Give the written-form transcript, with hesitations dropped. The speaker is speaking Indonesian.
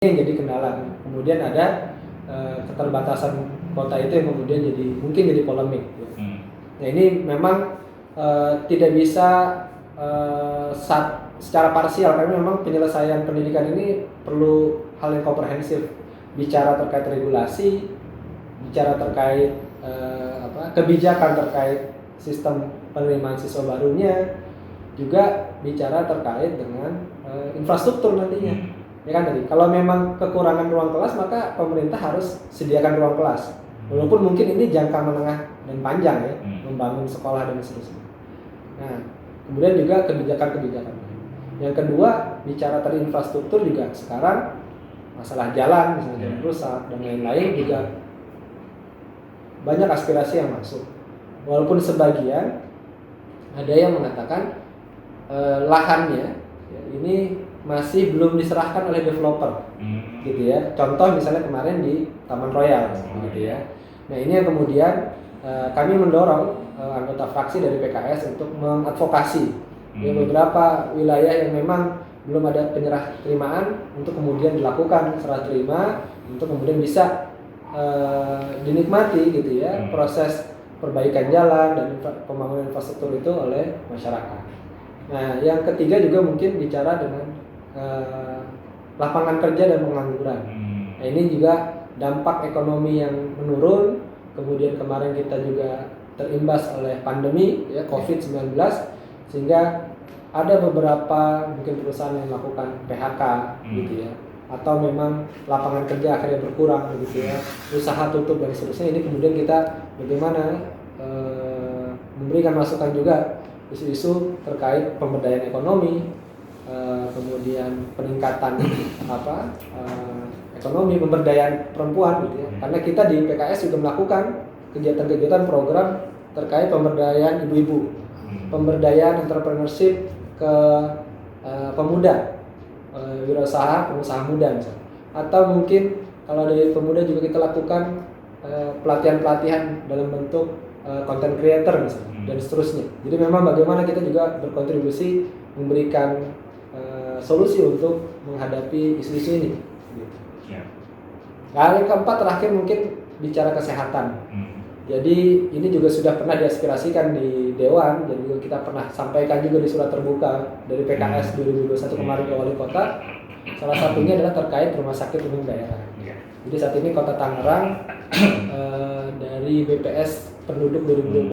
yang jadi kendala. Kemudian ada keterbatasan kota itu yang kemudian mungkin jadi polemik. Nah ini memang tidak bisa secara parsial, karena memang penyelesaian pendidikan ini perlu hal yang komprehensif, bicara terkait regulasi, bicara terkait kebijakan terkait sistem penerimaan siswa barunya, juga bicara terkait dengan infrastruktur nantinya. Ya kan tadi, kalau memang kekurangan ruang kelas maka pemerintah harus sediakan ruang kelas. Walaupun mungkin ini jangka menengah dan panjang ya, membangun sekolah dan seterusnya. Nah, kemudian juga kebijakan-kebijakan. Yang kedua, bicara tadi infrastruktur juga sekarang masalah jalan, misalnya jalan rusak dan lain-lain juga banyak aspirasi yang masuk. Walaupun sebagian ada yang mengatakan lahannya ya, ini masih belum diserahkan oleh developer, gitu ya. Contoh misalnya kemarin di Taman Royal, gitu ya. Nah ini yang kemudian kami mendorong anggota fraksi dari PKS untuk mengadvokasi ya, beberapa wilayah yang memang belum ada penyerah terimaan untuk kemudian dilakukan serah terima untuk kemudian bisa dinikmati, gitu ya, proses perbaikan jalan dan pembangunan infrastruktur itu oleh masyarakat. Nah yang ketiga juga mungkin bicara dengan lapangan kerja dan pengangguran. Nah ini juga dampak ekonomi yang menurun, kemudian kemarin kita juga terimbas oleh pandemi ya COVID-19, sehingga ada beberapa mungkin perusahaan yang melakukan PHK gitu ya, atau memang lapangan kerja akhirnya berkurang gitu ya, usaha tutup dan seterusnya. Ini kemudian kita bagaimana memberikan masukan juga isu-isu terkait pemberdayaan ekonomi, kemudian peningkatan ekonomi, pemberdayaan perempuan gitu ya. Karena kita di PKS juga melakukan kegiatan-kegiatan program terkait pemberdayaan ibu-ibu, pemberdayaan entrepreneurship ke pemuda, wirausaha, pengusaha muda misalnya. Atau mungkin kalau dari pemuda juga kita lakukan pelatihan-pelatihan dalam bentuk content creator misalnya dan seterusnya. Jadi memang bagaimana kita juga berkontribusi memberikan solusi untuk menghadapi isu-isu ini. Gitu. Nah, yang keempat terakhir mungkin bicara kesehatan. Jadi ini juga sudah pernah diaspirasikan di Dewan, dan juga kita pernah sampaikan juga di surat terbuka dari PKS 2021 kemarin ke Wali Kota. Salah satunya adalah terkait rumah sakit umum daerah. Jadi saat ini Kota Tangerang dari BPS penduduk 2020